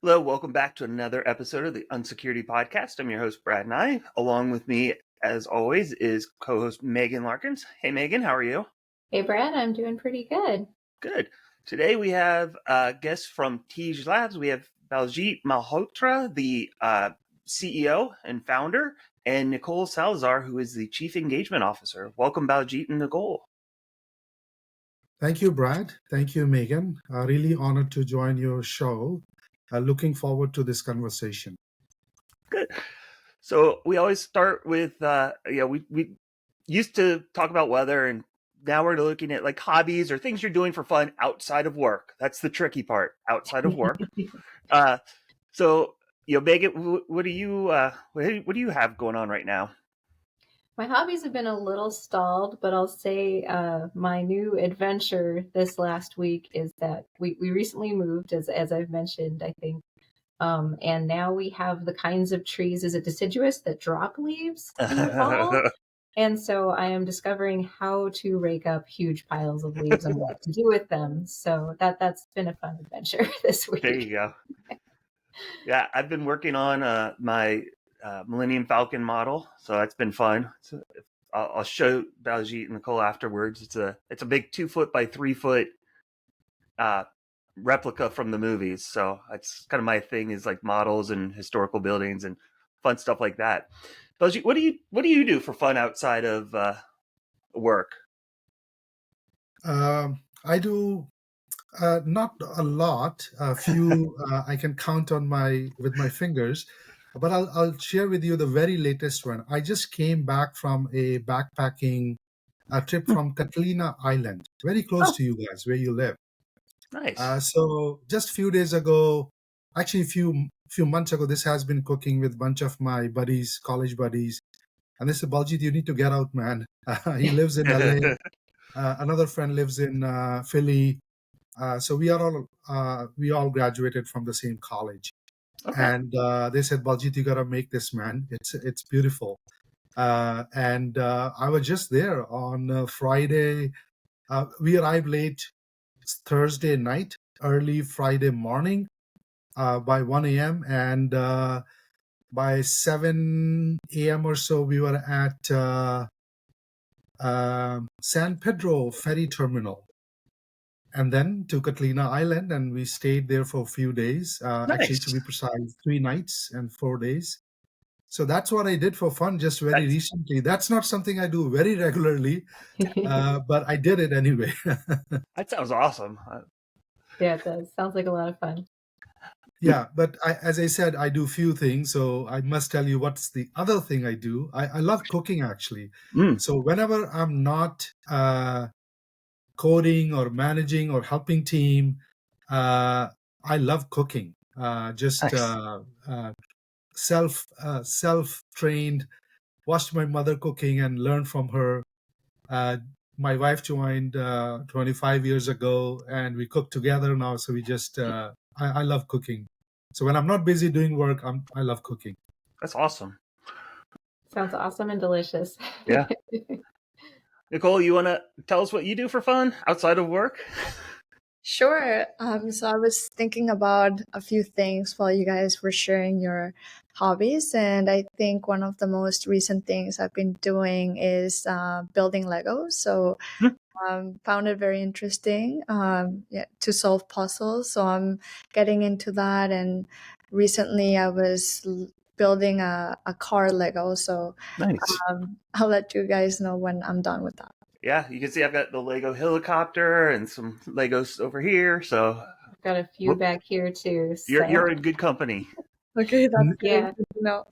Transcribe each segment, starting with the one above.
Hello, welcome back to another episode of the Unsecurity podcast. I'm your host, Brad Nye. Along with me, as always, is co-host Megan Larkins. Hey, Megan, how are you? Hey, Brad, I'm doing pretty good. Good. Today we have guests from TeejLab. We have Baljeet Malhotra, the CEO and founder, and Nicole Salazar, who is the Chief Engagement Officer. Welcome, Baljeet and Nicole. Thank you, Brad. Thank you, Megan. Really honored to join your show. Looking forward to this conversation. Good. So we always start with, we used to talk about weather, and now we're looking at like hobbies or things you're doing for fun outside of work. That's the tricky part, outside of work. So, Megan, what do you have going on right now? My hobbies have been a little stalled, but I'll say my new adventure this last week is that we recently moved, as I've mentioned, I think. And now we have the kinds of trees, is it deciduous, that drop leaves in the fall? And so I am discovering how to rake up huge piles of leaves and what to do with them. So that's been a fun adventure this week. There you go. Yeah, I've been working on my Millennium Falcon model, so that's been fun. So I'll show Baljeet and Nicole afterwards. It's a big 2 foot by 3 foot replica from the movies. So that's kind of my thing, is like models and historical buildings and fun stuff like that. Baljeet, what do you do for fun outside of work? I do not a lot. A few I can count on with my fingers, but I'll share with you the very latest one. I just came back from a backpacking trip from Catalina Island, very close to you guys where you live. Nice. So just a few days ago, actually a few months ago, this has been cooking with a bunch of my buddies, college buddies. And they said, Baljeet, you need to get out, man. He lives in LA. Another friend lives in Philly. So we all graduated from the same college. Okay. And they said, Baljeet, you got to make this, man. It's beautiful. And I was just there on Friday. We arrived late Thursday night, early Friday morning by 1 a.m. And by 7 a.m. or so, we were at San Pedro Ferry Terminal. And then to Catalina Island, and we stayed there for a few days. Nice. Actually, to be precise, 3 nights and 4 days. So that's what I did for fun just very recently. That's not something I do very regularly, but I did it anyway. That sounds awesome. Yeah, it does. Sounds like a lot of fun. Yeah, but as I said, I do a few things. So I must tell you what's the other thing I do. I love cooking, actually. So whenever I'm not coding or managing or helping team, I love cooking. Just Nice. self-trained, watched my mother cooking and learned from her. My wife joined 25 years ago, and we cook together now. So we just, I love cooking. So when I'm not busy doing work, I love cooking. That's awesome. Sounds awesome and delicious. Yeah. Nicole, you want to tell us what you do for fun outside of work? Sure. So I was thinking about a few things while you guys were sharing your hobbies, and I think one of the most recent things I've been doing is building Legos. So found it very interesting to solve puzzles. So I'm getting into that, and recently I was building a car Lego. So nice. I'll let you guys know when I'm done with that. Yeah, you can see I've got the Lego helicopter and some Legos over here. So I've got a few back here too. So. You're in good company. Okay, that's good. No,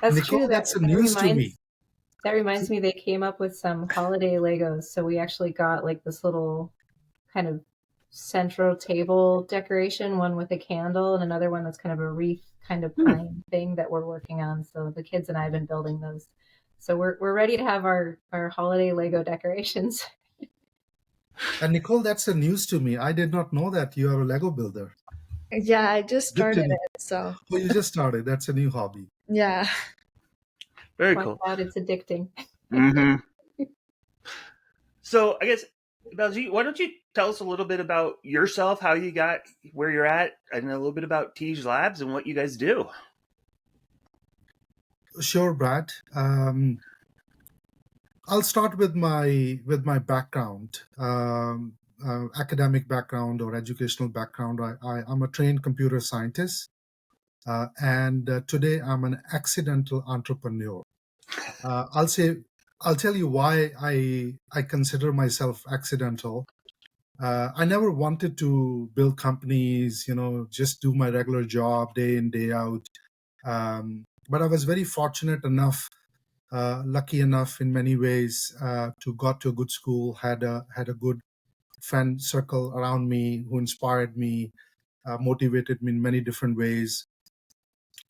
that's Nicole, true. That's news to me. That reminds me, they came up with some holiday Legos. So we actually got like this little kind of central table decoration, one with a candle and another one that's kind of a wreath kind of pine thing that we're working on. So the kids and I have been building those. So we're ready to have our holiday Lego decorations. And Nicole, that's a news to me. I did not know that you are a Lego builder. Yeah, I just started it. So. Oh, you just started. That's a new hobby. Yeah. Very cool. Out, it's addicting. Mm-hmm. So I guess Baljeet, why don't you tell us a little bit about yourself, how you got where you're at, and a little bit about TeejLabs and what you guys do? Sure, Brad. I'll start with my background, academic background or educational background. I'm a trained computer scientist, and today I'm an accidental entrepreneur. I'll tell you why I consider myself accidental. I never wanted to build companies, just do my regular job day in, day out. But I was very fortunate enough, lucky enough in many ways, to got to a good school, had a good friend circle around me who inspired me, motivated me in many different ways.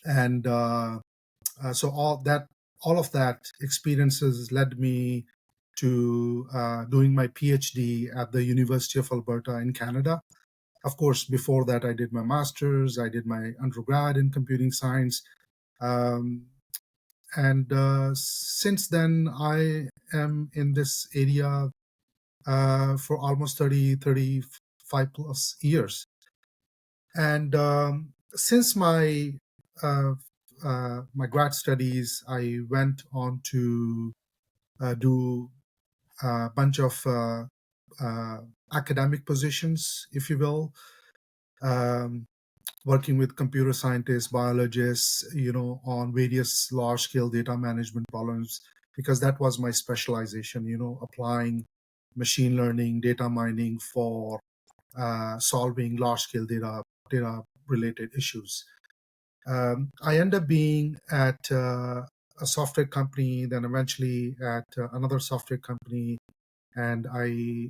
And so all of that experiences led me to doing my PhD at the University of Alberta in Canada. Of course, before that, I did my master's, I did my undergrad in computing science. And since then, I am in this area for almost 35 plus years. And since my my grad studies, I went on to do a bunch of academic positions, if you will, working with computer scientists, biologists, on various large-scale data management problems, because that was my specialization, applying machine learning, data mining for solving large-scale data-related issues. I ended up being at a software company, then eventually at another software company, and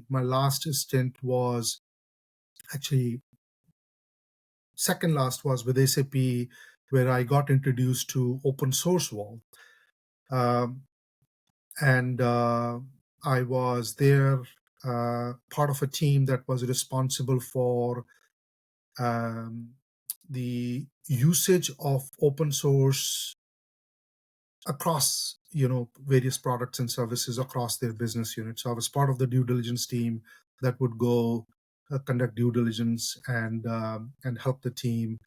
my last stint was actually second last was with SAP, where I got introduced to open source world, and I was there part of a team that was responsible for the usage of open source across various products and services across their business units. So I was part of the due diligence team that would go conduct due diligence and help the team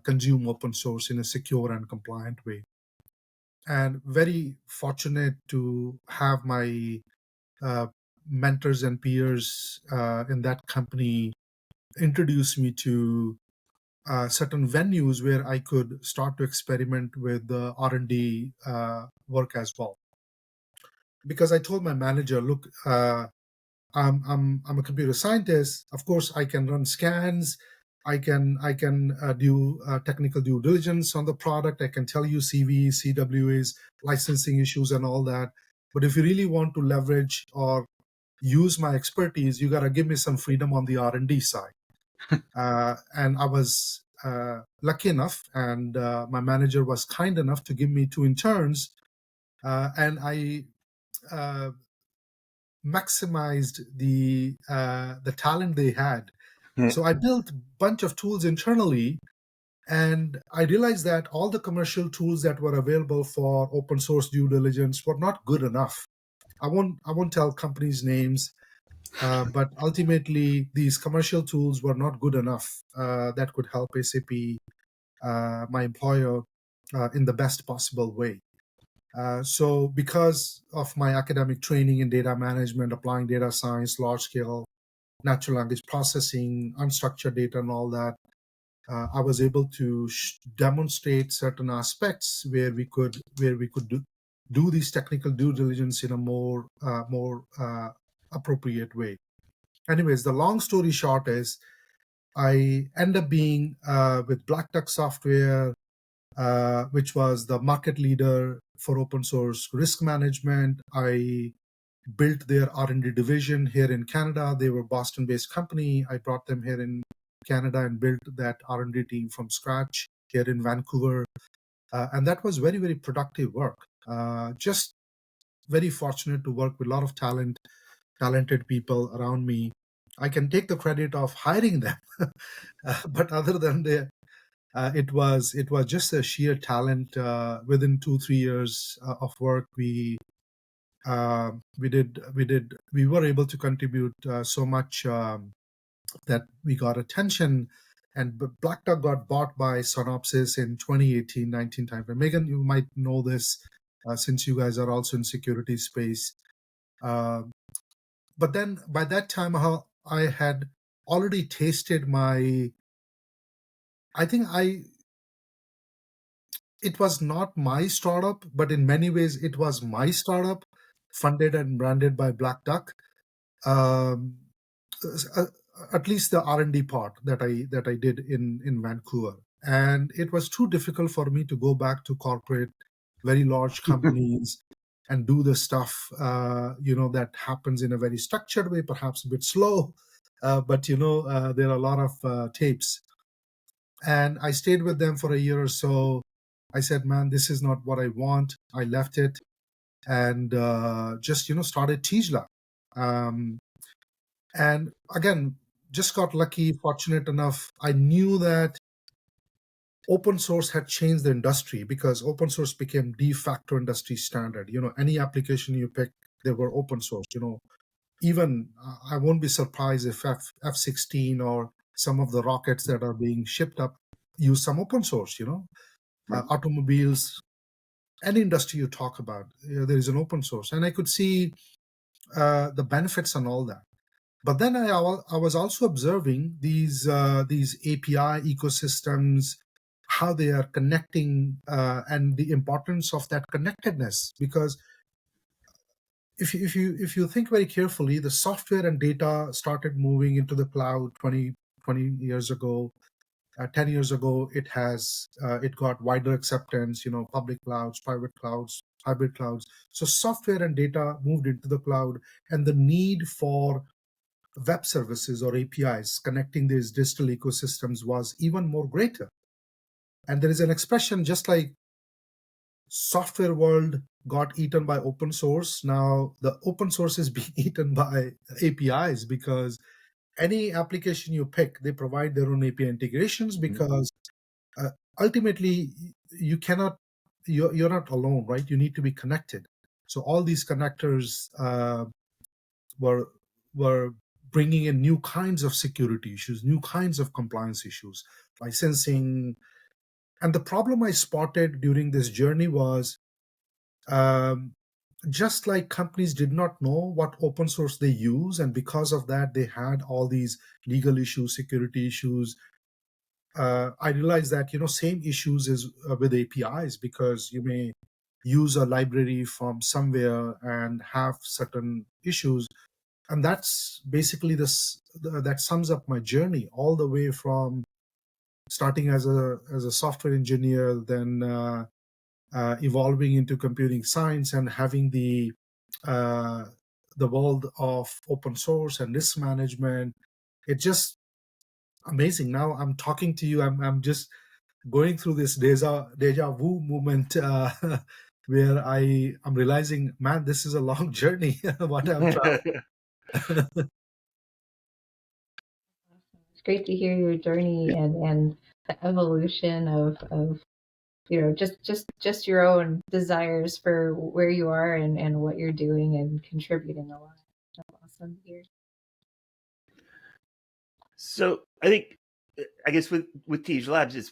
consume open source in a secure and compliant way. And very fortunate to have my mentors and peers in that company introduce me to certain venues where I could start to experiment with the R&D work as well. Because I told my manager, look, I'm a computer scientist. Of course, I can run scans. I can do technical due diligence on the product. I can tell you CVs, CWAs, licensing issues, and all that. But if you really want to leverage or use my expertise, you got to give me some freedom on the R&D side. And I was lucky enough, and my manager was kind enough to give me 2 interns, and I maximized the talent they had. So I built a bunch of tools internally, and I realized that all the commercial tools that were available for open source due diligence were not good enough. I won't tell companies' names. But ultimately, these commercial tools were not good enough that could help SAP, my employer, in the best possible way. So because of my academic training in data management, applying data science, large-scale natural language processing, unstructured data, and all that, I was able to demonstrate certain aspects where we could do these technical due diligence in a more appropriate way. Anyways, the long story short is I end up being with Black Duck Software, which was the market leader for open source risk management. I built their R&D division here in Canada. They were Boston-based company. I brought them here in Canada and built that R&D team from scratch here in Vancouver. And that was very, very productive work. Just very fortunate to work with a lot of talented people around me. I can take the credit of hiring them, but other than that, it was just a sheer talent. Within 2-3 years of work, we We were able to contribute so much that we got attention, and Black Duck got bought by Synopsys in 2018-19 timeframe. Megan, you might know this since you guys are also in security space. But then by that time, I had already tasted it was not my startup, but in many ways it was my startup, funded and branded by Black Duck. Um, uh, at least the R&D part that I did in Vancouver, and it was too difficult for me to go back to corporate, very large companies, and do the stuff that happens in a very structured way, perhaps a bit slow, but there are a lot of tapes. And I stayed with them for a year or so. I said, man, this is not what I want. I left it and just started TeejLab. And again, just got lucky, fortunate enough. I knew that open source had changed the industry because open source became de facto industry standard. Any application you pick, they were open source. Even I won't be surprised if F-16 or some of the rockets that are being shipped up use some open source. Right. Automobiles, any industry you talk about, there is an open source, and I could see the benefits and all that. But then I was also observing these API ecosystems, how they are connecting, and the importance of that connectedness. Because if you think very carefully, the software and data started moving into the cloud 20 years ago. 10 years ago, it got wider acceptance. Public clouds, private clouds, hybrid clouds. So software and data moved into the cloud, and the need for web services or APIs connecting these digital ecosystems was even more greater. And there is an expression, just like software world got eaten by open source, now the open source is being eaten by APIs, because any application you pick, they provide their own API integrations, because ultimately you're not alone, right? You need to be connected. So all these connectors were bringing in new kinds of security issues, new kinds of compliance issues, licensing. And the problem I spotted during this journey was just like companies did not know what open source they use, and because of that, they had all these legal issues, security issues. I realized that, same issues is with APIs, because you may use a library from somewhere and have certain issues. And that's basically that sums up my journey, all the way from starting as a software engineer, then evolving into computing science, and having the world of open source and risk management. It's just amazing. Now I'm talking to you, I'm just going through this deja vu moment, where I'm realizing, man, this is a long journey what I've traveled. It's great to hear your journey and the evolution of just your own desires for where you are and what you're doing and contributing a lot. That's awesome to hear. So I guess with TeejLabs,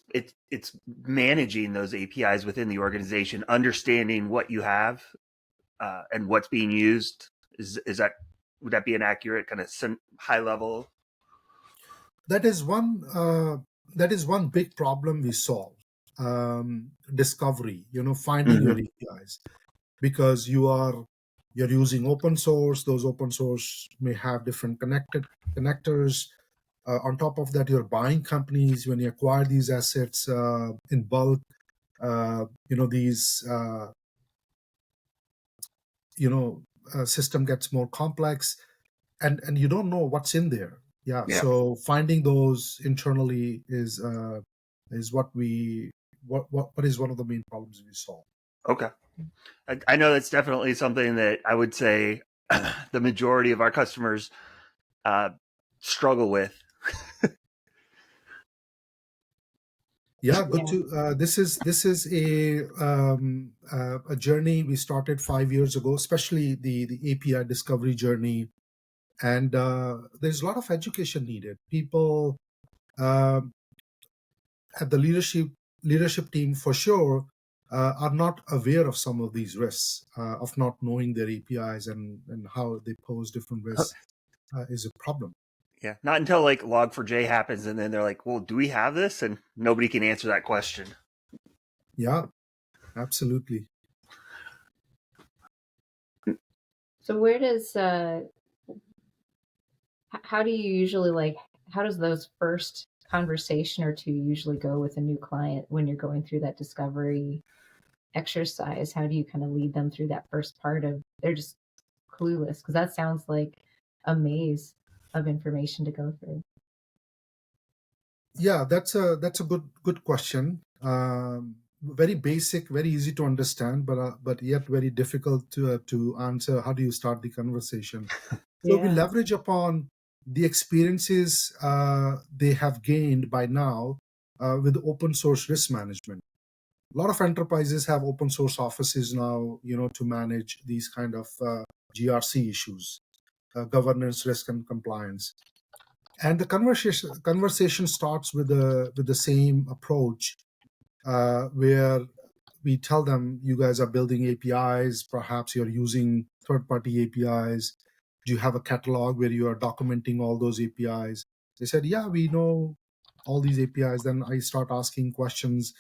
it's managing those APIs within the organization, understanding what you have and what's being used. Would that be an accurate kind of high level? That is one big problem we solve. Discovery, finding your APIs, because you're using open source. Those open source may have different connectors. On top of that, you're buying companies. When you acquire these assets in bulk, these system gets more complex, and you don't know what's in there. Yeah. So finding those internally is what is one of the main problems we solve. Okay. I know that's definitely something that I would say the majority of our customers struggle with. Yeah, good Yeah. to. This is a journey we started 5 years ago, especially the API discovery journey, and there's a lot of education needed. People um at the leadership team for sure are not aware of some of these risks of not knowing their APIs and how they pose different risks is a problem. Yeah, not until like Log4j happens, and then they're like, "Well, do we have this?" And nobody can answer that question. Yeah, absolutely. So where does how do you usually like how does those first conversation or two usually go with a new client when you're going through that discovery exercise? How do you kind of lead them through that first part of they're just clueless? Because that sounds like a maze of information to go through. Yeah, that's a good question. Very basic, very easy to understand, but yet very difficult to answer. How do you start the conversation? So we Yeah. leverage upon the experiences they have gained by now with open source risk management. A lot of enterprises have open source offices now, to manage these kind of GRC issues, governance, risk, and compliance. And the conversation starts with the same approach, where we tell them, you guys are building APIs, perhaps you're using third-party APIs. Do you have a catalog where you are documenting all those APIs? They said, yeah, we know all these APIs. Then I start asking questions.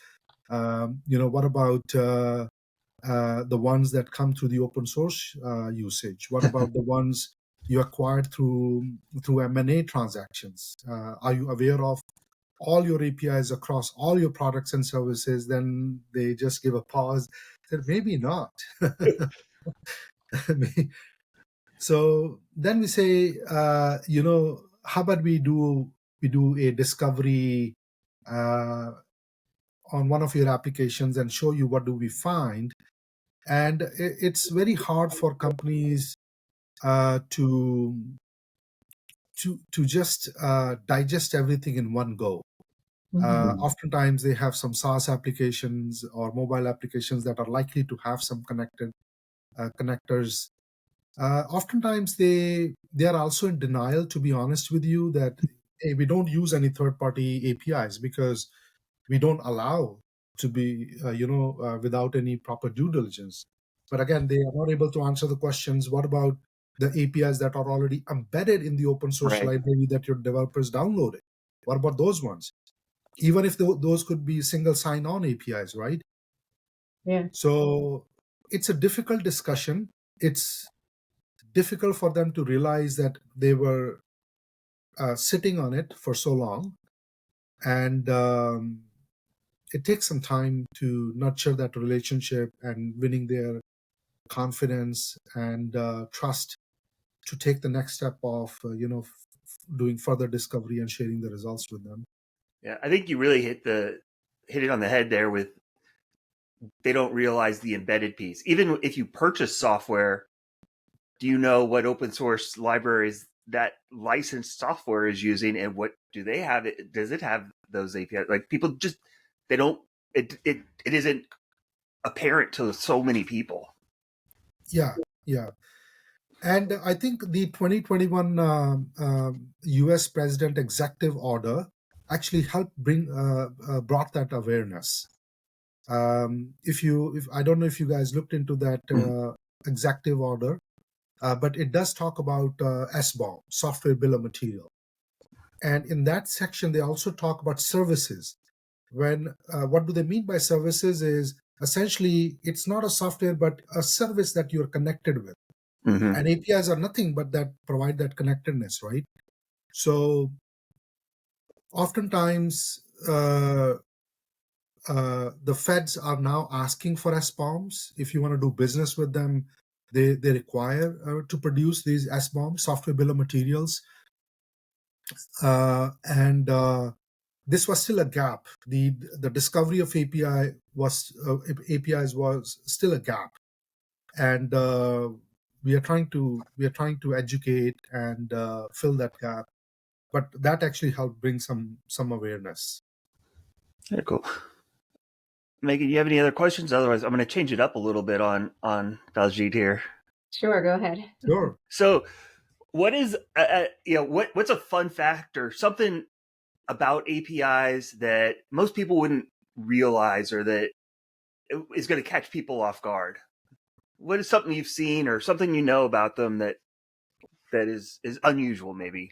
What about the ones that come through the open source usage? What about the ones you acquired through M&A transactions? Are you aware of all your APIs across all your products and services? Then they just give a pause. Said maybe not. So then we say, how about we do a discovery uh, on one of your applications and show you what do we find. And it's very hard for companies to just digest everything in one go. Mhm. Oftentimes they have some SaaS applications or mobile applications that are likely to have some connectors. Oftentimes they are also in denial, to be honest with you, that hey, we don't use any third-party APIs because we don't allow to be without any proper due diligence. But again, they are not able to answer the questions. What about the APIs that are already embedded in the open source Right. library that your developers downloaded? What about those ones? Even if those could be single sign-on APIs, right? Yeah. So it's a difficult discussion. It's difficult for them to realize that they were sitting on it for so long, and it takes some time to nurture that relationship and winning their confidence and trust to take the next step of doing further discovery and sharing the results with them. Yeah, I think you really hit it on the head there with they don't realize the embedded piece. Even if you purchase software, do you know what open source libraries that licensed software is using, and what do they have? Does it have those APIs? Like people just they don't. It isn't apparent to so many people. Yeah, yeah. And I think the 2021 US President Executive Order actually helped brought that awareness. If I don't know if you guys looked into that executive order, but it does talk about SBOM, software bill of material. And in that section, they also talk about services. What do they mean by services is essentially it's not a software, but a service that you're connected with. Mm-hmm. And APIs are nothing but that provide that connectedness, right? So oftentimes the feds are now asking for SBOMs. If you want to do business with them, they require to produce these SBOMs, software bill of materials. And this was still a gap. The discovery of APIs was still a gap, and we are trying to educate and fill that gap. But that actually helped bring some awareness. Very cool. Megan, you have any other questions? Otherwise, I'm going to change it up a little bit on Baljeet here. Sure, go ahead. Sure. So, what is what's a fun fact or something about APIs that most people wouldn't realize or that is going to catch people off guard? What is something you've seen or something you know about them that is unusual, maybe?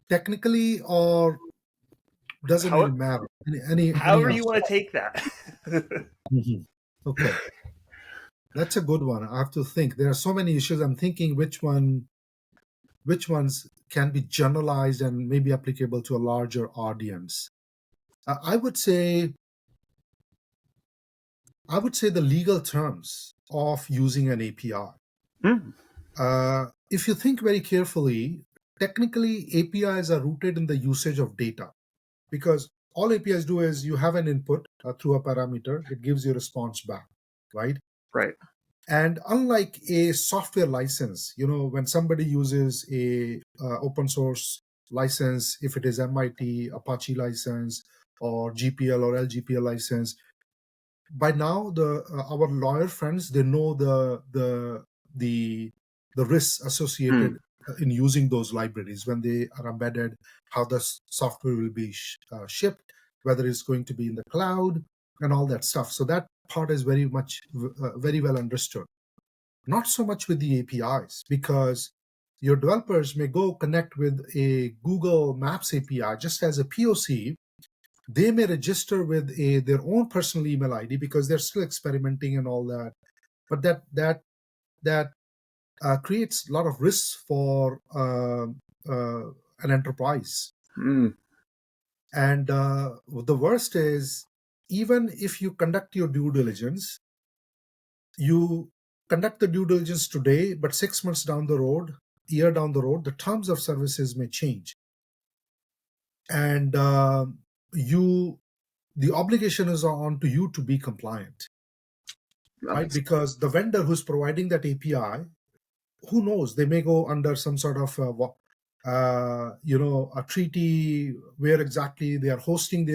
Technically, or doesn't really matter. However you want to take that. Mhm. Okay, that's a good one. I have to think. There are so many issues. I'm thinking which ones can be generalized and maybe applicable to a larger audience. I would say the legal terms of using an API. If you think very carefully, technically APIs are rooted in the usage of data, because all APIs do is you have an input through a parameter, it gives you a response back, right? Right. And unlike a software license, when somebody uses a open source license, if it is MIT, Apache license, or GPL or LGPL license, by now our lawyer friends, they know the risks associated in using those libraries when they are embedded, how the software will be shipped, whether it's going to be in the cloud, and all that stuff. So that part is very well understood. Not so much with the APIs, because your developers may go connect with a Google Maps API just as a POC. They may register with their own personal email ID because they're still experimenting and all that. But that creates a lot of risks for an enterprise. And the worst is, even if you conduct your due diligence, you conduct the due diligence today, but 6 months down the road, year down the road, the terms of services may change. And the obligation is on to you to be compliant, right? Because the vendor who's providing that API, who knows, they may go under some sort of a treaty where exactly they are hosting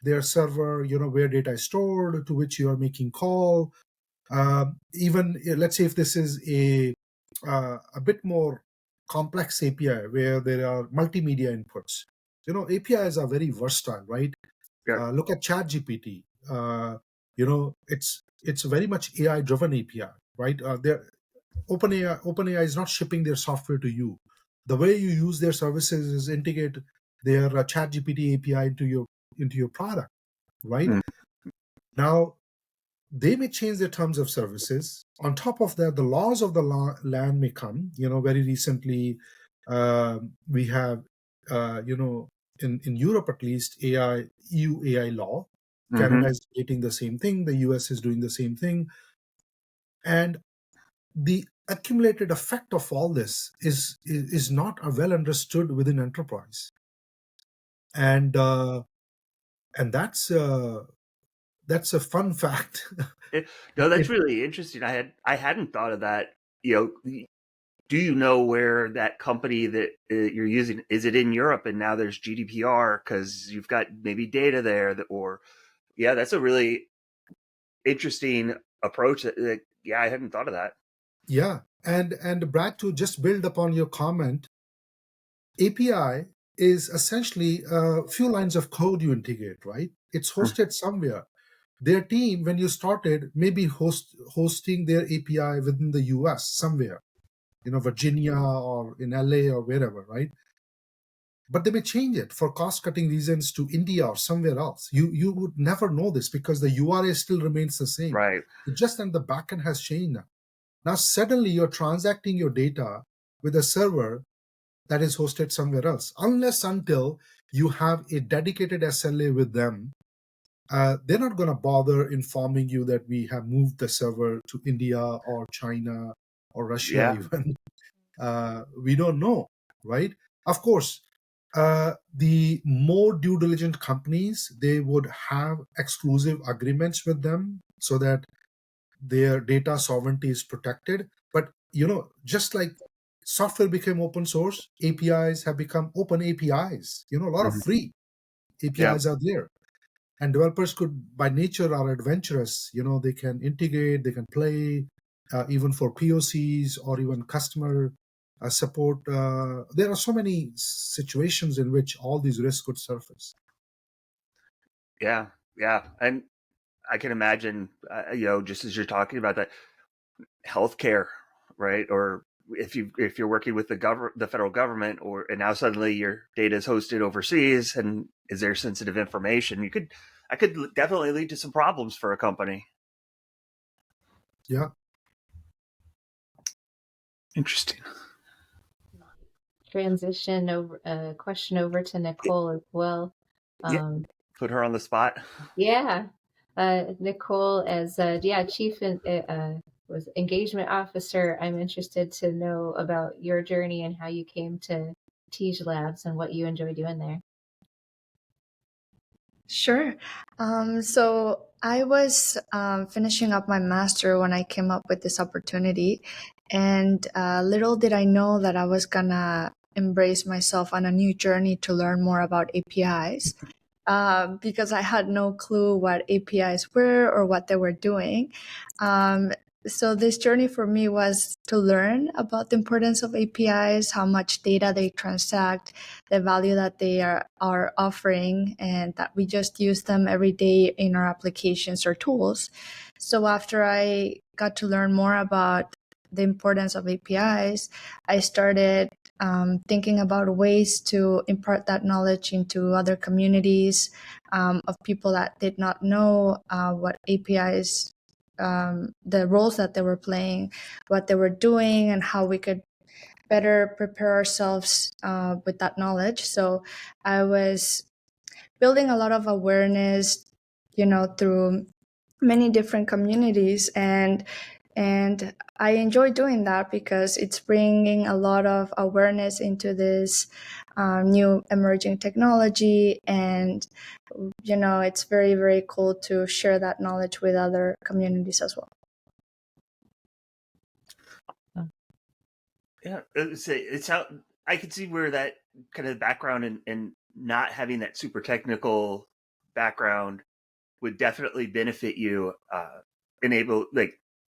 their server, where data is stored, to which you are making call. Even let's say if this is a bit more complex API where there are multimedia inputs, APIs are very versatile, right? Yeah. Look at ChatGPT. It's very much AI driven API, right? OpenAI is not shipping their software to you. The way you use their services is integrate their ChatGPT API into your product, right? Now, they may change their terms of services. On top of that, the laws of the land may come. Very recently, we have, in Europe at least, EU AI law. Canada is creating the same thing. The US is doing the same thing. And the accumulated effect of all this is not well understood within enterprise. And that's a fun fact. No, that's really interesting. I hadn't thought of that. Do you know where that company that you're using, is it in Europe and now there's GDPR because you've got maybe data there that's a really interesting approach that I hadn't thought of that. Yeah. And Brad, to just build upon your comment, API is essentially a few lines of code you integrate, right? It's hosted somewhere. Their team, when you started, maybe hosting their API within the US somewhere, Virginia or in LA or wherever, right? But they may change it for cost-cutting reasons to India or somewhere else. You would never know this because the URA still remains the same. Right. It's just that the backend has changed now. Now suddenly you're transacting your data with a server that is hosted somewhere else, until you have a dedicated SLA with them. They're not going to bother informing you that we have moved the server to India or China or Russia even. We don't know, right? Of course, the more due diligent companies, they would have exclusive agreements with them so that their data sovereignty is protected. But, just like software became open source, APIs have become open APIs. A lot of free APIs are there. And developers could, by nature, are adventurous. They can integrate, they can play, even for POCs or even customer support. There are so many situations in which all these risks could surface. Yeah, and I can imagine, just as you're talking about that, healthcare, right? Or if you're working with the federal government, and now suddenly your data is hosted overseas, and is there sensitive information? I could definitely lead to some problems for a company. Yeah. Interesting. Transition over question over to Nicole as well. Put her on the spot. Yeah. Nicole, as Chief was Engagement Officer, I'm interested to know about your journey and how you came to TeejLabs and what you enjoy doing there. Sure. So I was finishing up my master when I came up with this opportunity, and little did I know that I was gonna embrace myself on a new journey to learn more about APIs. Because I had no clue what APIs were or what they were doing. So this journey for me was to learn about the importance of APIs, how much data they transact, the value that they are offering, and that we just use them every day in our applications or tools. So after I got to learn more about the importance of APIs, I started thinking about ways to impart that knowledge into other communities of people that did not know what APIs, the roles that they were playing, what they were doing, and how we could better prepare ourselves with that knowledge. So I was building a lot of awareness, through many different communities, and I enjoy doing that because it's bringing a lot of awareness into this new emerging technology, and it's very, very cool to share that knowledge with other communities as well. Yeah, I can see where that kind of background and not having that super technical background would definitely benefit you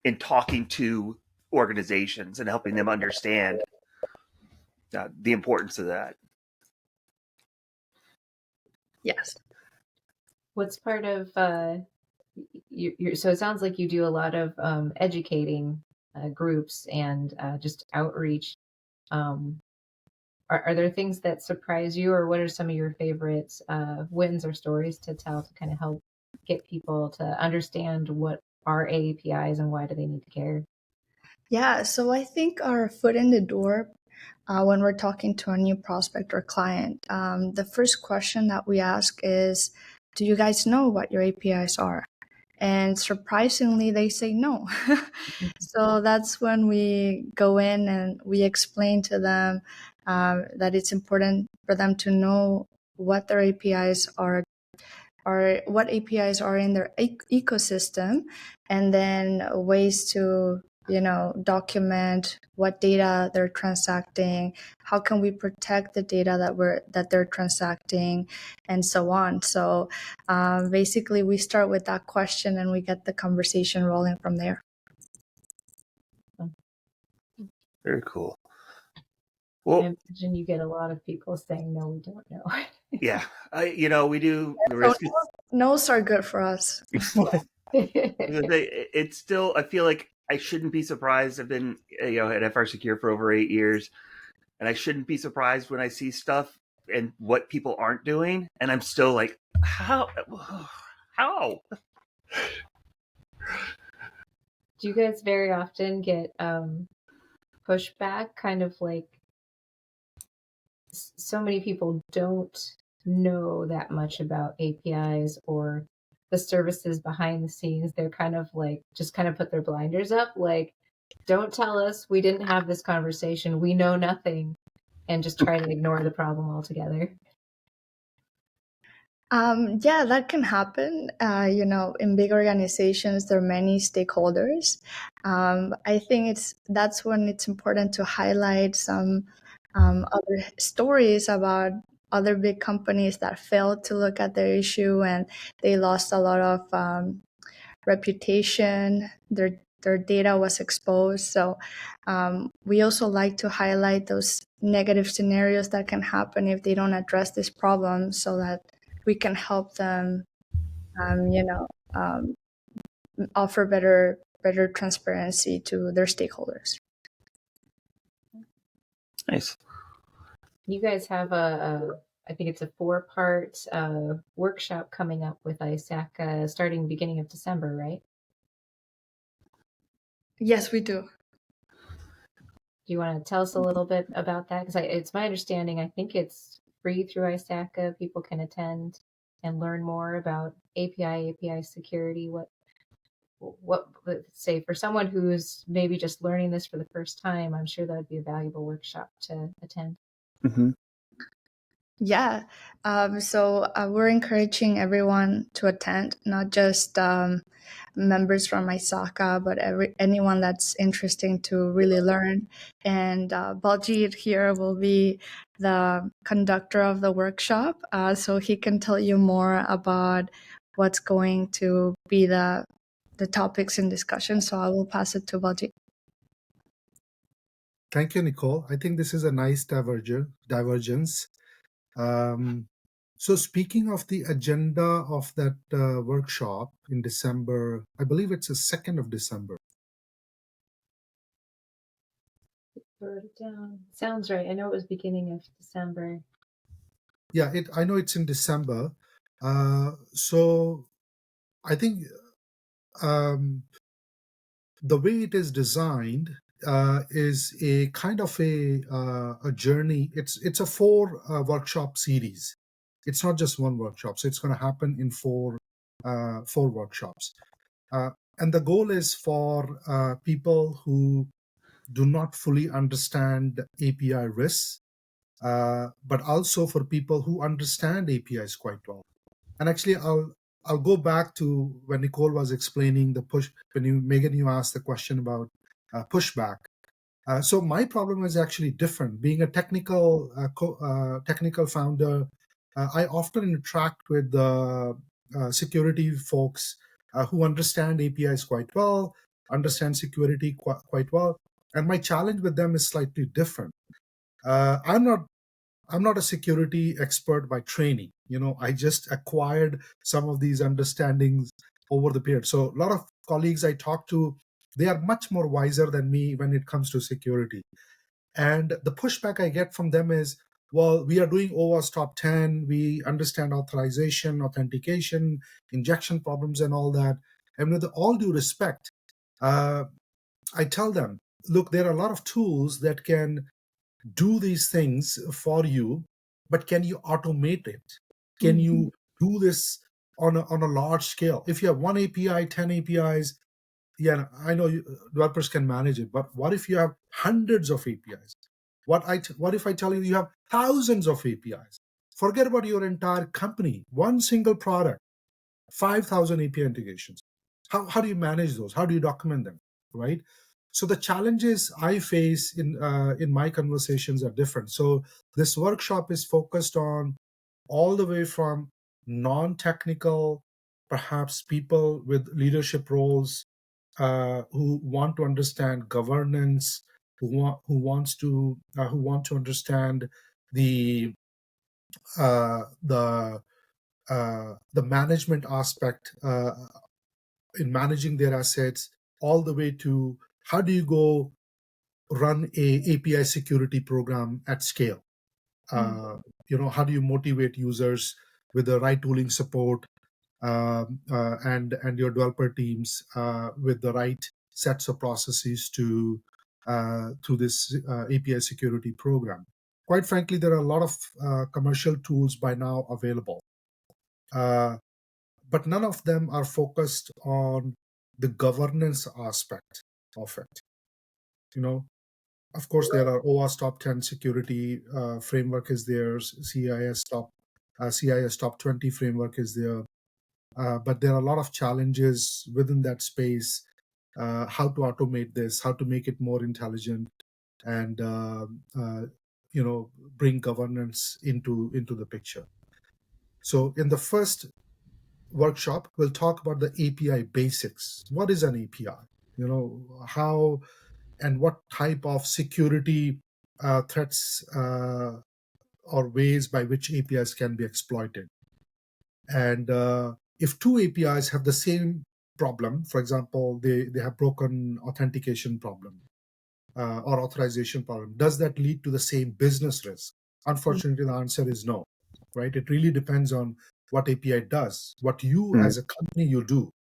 in talking to organizations and helping them understand the importance of that. Yes. What's part of so it sounds like you do a lot of educating groups and just outreach. Are there things that surprise you, or what are some of your favorite wins or stories to tell to kind of help get people to understand what are APIs and why do they need to care? Yeah, so I think our foot in the door when we're talking to a new prospect or client, the first question that we ask is, do you guys know what your APIs are? And surprisingly, they say no. So that's when we go in and we explain to them that it's important for them to know what their APIs are, or what APIs are in their ecosystem, and then ways to document what data they're transacting, how can we protect the data that they're transacting, and so on. So basically we start with that question and we get the conversation rolling from there. Very cool. Well, I imagine you get a lot of people saying, no, we don't know. Yeah, we do. The risk no's are good for us. It's still, I feel like I shouldn't be surprised. I've been at FRSecure for over 8 years, and I shouldn't be surprised when I see stuff and what people aren't doing, and I'm still like, how? Do you guys very often get pushback, kind of like so many people don't know that much about APIs or the services behind the scenes? They're kind of like, just kind of put their blinders up, like, don't tell us, we didn't have this conversation, we know nothing, and just try to ignore the problem altogether. Yeah, that can happen. In big organizations, there are many stakeholders. I think that's when it's important to highlight some other stories about other big companies that failed to look at their issue and they lost a lot of reputation. Their data was exposed. So we also like to highlight those negative scenarios that can happen if they don't address this problem, so that we can help them, um, you know, um, offer better transparency to their stakeholders. Nice. You guys have I think it's a 4-part workshop coming up with ISAC starting beginning of December, right? Yes, we do. Do you want to tell us a little bit about that? Because it's my understanding, I think it's free through ISACA. People can attend and learn more about API security. What say for someone who's maybe just learning this for the first time, I'm sure that would be a valuable workshop to attend. Mm-hmm. Yeah. So we're encouraging everyone to attend, not just members from ISACA, but anyone that's interested to really learn. And Baljeet here will be the conductor of the workshop, so he can tell you more about what's going to be the topics in discussion. So I will pass it to Baljeet. Thank you, Nicole. I think this is a nice divergence. So speaking of the agenda of that workshop in December, I believe it's the 2nd of December. Wrote it down. Sounds right. I know it was beginning of December. Yeah, I know it's in December. So I think the way it is designed is a kind of a journey. It's a 4 workshop series. It's not just one workshop, so it's going to happen in 4 workshops. And the goal is for people who do not fully understand API risks, but also for people who understand APIs quite well. And actually, I'll go back to when Nicole was explaining the push. Megan, you asked the question about pushback. So my problem is actually different. Being a technical founder, I often interact with security folks who understand APIs quite well, understand security quite well, and my challenge with them is slightly different. I'm not a security expert by training. I just acquired some of these understandings over the period. So a lot of colleagues I talk to, they are much more wiser than me when it comes to security. And the pushback I get from them is, well, we are doing OWASP top 10. We understand authorization, authentication, injection problems, and all that. And with all due respect, I tell them, look, there are a lot of tools that can do these things for you, but can you automate it? Can you do this on a large scale? If you have one API, 10 APIs, yeah, I know developers can manage it, but what if you have hundreds of APIs? What if I tell you have thousands of APIs? Forget about your entire company, one single product, 5,000 API integrations. How do you manage those? How do you document them, right? So the challenges I face in my conversations are different. So this workshop is focused on all the way from non-technical, perhaps people with leadership roles who want to understand governance, who want to understand the the management aspect in managing their assets, all the way to how do you go run a API security program at scale. How do you motivate users with the right tooling support, and your developer teams with the right sets of processes to this API security program. Quite frankly, there are a lot of commercial tools by now available, but none of them are focused on the governance aspect of it. Of course, there are OWASP top 10 security framework is there, CIS top CIS Top 20 framework is there. But there are a lot of challenges within that space. How to automate this, how to make it more intelligent, and bring governance into the picture. So in the first workshop, we'll talk about the API basics. What is an API? How and what type of security threats or ways by which APIs can be exploited. And if two APIs have the same problem, for example, they have broken authentication problem or authorization problem, does that lead to the same business risk? Unfortunately, the answer is no, right? It really depends on what API does, what you as a company you do,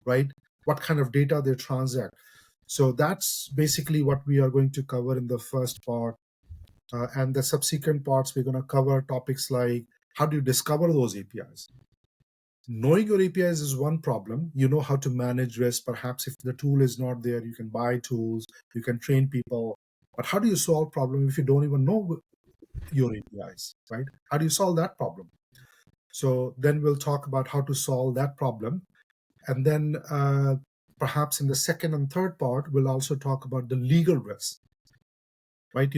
right? What kind of data they transact. So that's basically what we are going to cover in the first part. And the subsequent parts, we're going to cover topics like how do you discover those APIs? Knowing your APIs is one problem. You know how to manage risk. Perhaps if the tool is not there, you can buy tools, you can train people. But how do you solve problem if you don't even know your APIs, right? How do you solve that problem? So then we'll talk about how to solve that problem. And then perhaps in the second and third part, we'll also talk about the legal risk, right?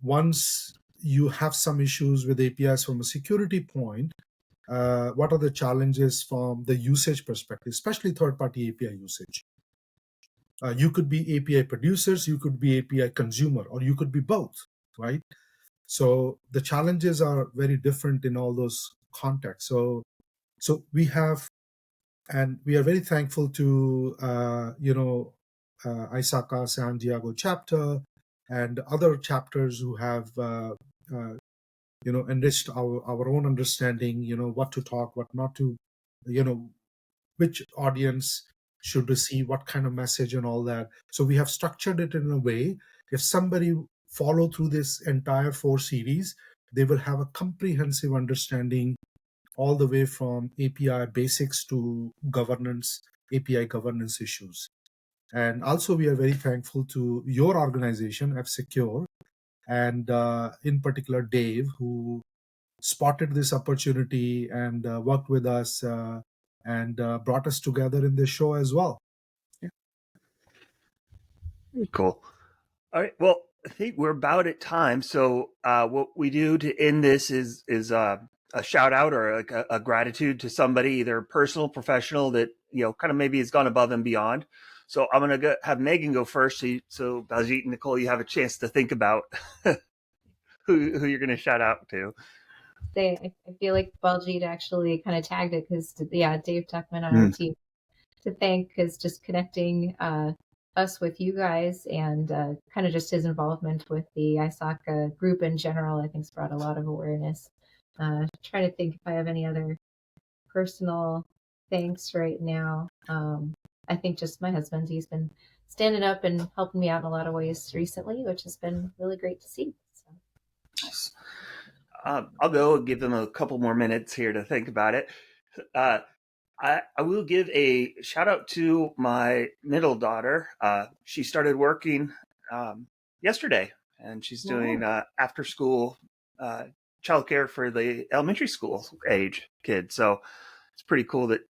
Once you have some issues with APIs from a security point, what are the challenges from the usage perspective, especially third-party API usage? You could be API producers, you could be API consumer, or you could be both, right? So the challenges are very different in all those contexts. So we have, and we are very thankful to, ISACA San Diego chapter and other chapters who have, enriched our own understanding, what to talk, what not to, which audience should receive what kind of message and all that. So we have structured it in a way, if somebody follow through this entire 4 series, they will have a comprehensive understanding all the way from API basics to governance, API governance issues. And also we are very thankful to your organization, FRSecure, and in particular Dave, who spotted this opportunity and worked with us and brought us together in this show as well. Yeah. Cool. All right. Well, I think we're about at time. So what we do to end this is a shout out or like a gratitude to somebody, either personal, professional, that kind of maybe has gone above and beyond. So I'm gonna have Megan go first. So Baljeet and Nicole, you have a chance to think about who you're gonna shout out to. I feel like Baljeet actually kind of tagged it because Dave Tuckman on our team to thank, because just connecting us with you guys and kind of just his involvement with the ISACA group in general, I think has brought a lot of awareness. Trying to think if I have any other personal thanks right now. I think just my husband, he's been standing up and helping me out in a lot of ways recently, which has been really great to see. So. I'll go and give them a couple more minutes here to think about it. I will give a shout out to my middle daughter. She started working yesterday, and she's doing after school childcare for the elementary school age kids. So it's pretty cool that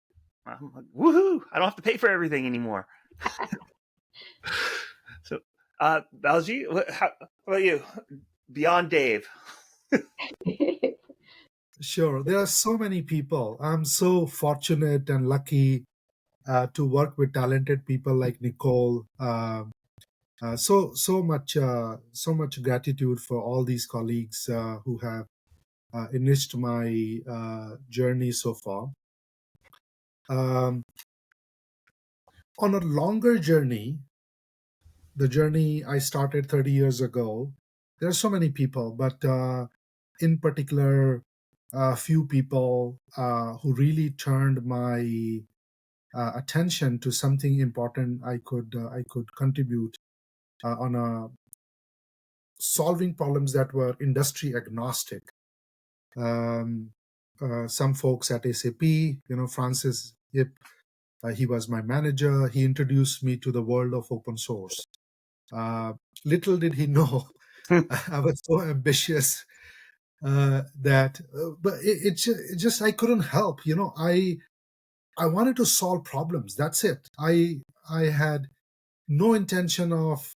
I'm like, woohoo! I don't have to pay for everything anymore. So, Baljeet, how about you? Beyond Dave. Sure. There are so many people. I'm so fortunate and lucky to work with talented people like Nicole. So much gratitude for all these colleagues who have enriched my journey so far. On a longer journey, the journey I started 30 years ago, there are so many people, but in particular, a few people who really turned my attention to something important I could contribute on solving problems that were industry agnostic. Some folks at SAP, Francis Yip, he was my manager. He introduced me to the world of open source. Little did he know I was so ambitious But it just I couldn't help. I wanted to solve problems. That's it. I had no intention of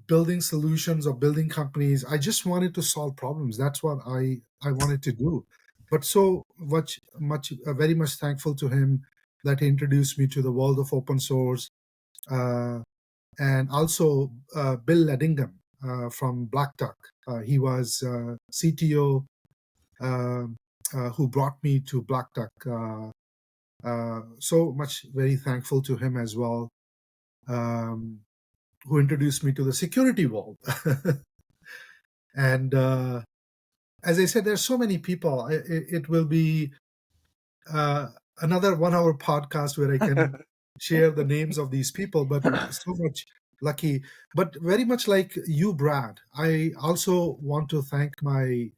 building solutions or building companies. I just wanted to solve problems. That's what I wanted to do. But so much very much thankful to him that he introduced me to the world of open source, and also Bill Ledingham from Black Duck. He was CTO who brought me to Black Duck. So much very thankful to him as well, who introduced me to the security world. And as I said, there's so many people. It will be another 1 hour podcast where I can share the names of these people, but so much lucky. But very much like you, Brad, I also want to thank my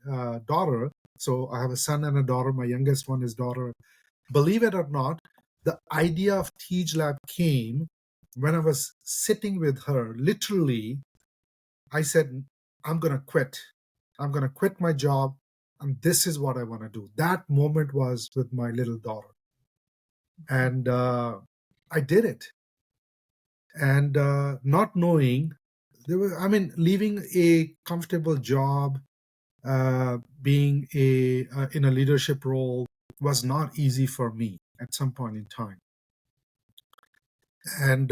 daughter. So I have a son and a daughter. My youngest one is daughter. Believe it or not, the idea of TeejLab came when I was sitting with her. Literally, I said, I'm going to quit. I'm going to quit my job, and this is what I want to do. That moment was with my little daughter. And I did it. And not knowing, leaving a comfortable job, being in a leadership role was not easy for me at some point in time. And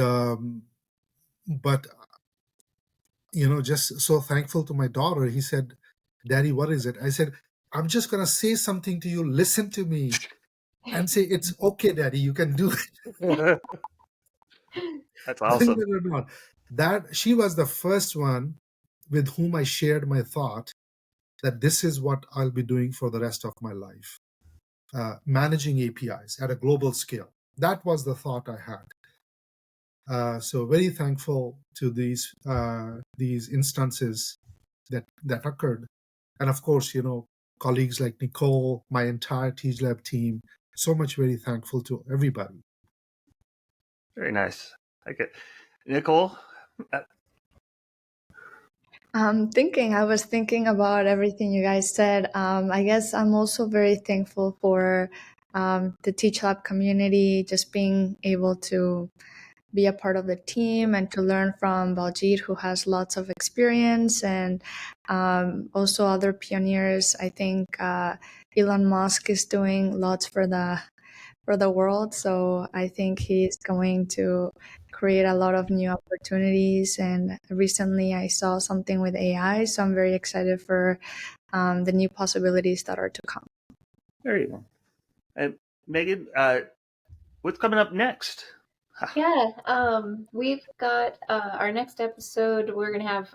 but just so thankful to my daughter. He said, Daddy, what is it? I said, I'm just going to say something to you. Listen to me and say, it's okay, Daddy, you can do it. That's awesome. Believe it or not, that she was the first one with whom I shared my thought that this is what I'll be doing for the rest of my life, managing APIs at a global scale. That was the thought I had. So very thankful to these instances that occurred. And of course, colleagues like Nicole, my entire TeejLab team, so much very thankful to everybody. Very nice. Okay. Nicole? I was thinking about everything you guys said. I guess I'm also very thankful for the TeejLab community, just being able to be a part of the team and to learn from Baljeet, who has lots of experience, and also other pioneers. I think Elon Musk is doing lots for the world, so I think he's going to create a lot of new opportunities. And recently I saw something with AI, so I'm very excited for the new possibilities that are to come. There you go. And Megan, what's coming up next? Yeah, we've got our next episode. We're going to have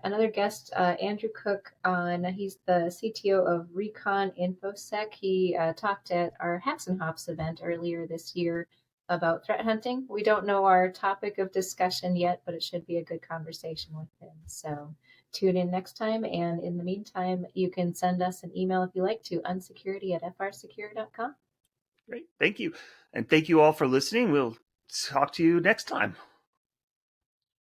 another guest, Andrew Cook, on. He's the CTO of Recon InfoSec. He talked at our Hacks and Hops event earlier this year about threat hunting. We don't know our topic of discussion yet, but it should be a good conversation with him. So tune in next time. And in the meantime, you can send us an email if you like to unsecurity@FRSecure.com. Great. Thank you. And thank you all for listening. We'll talk to you next time.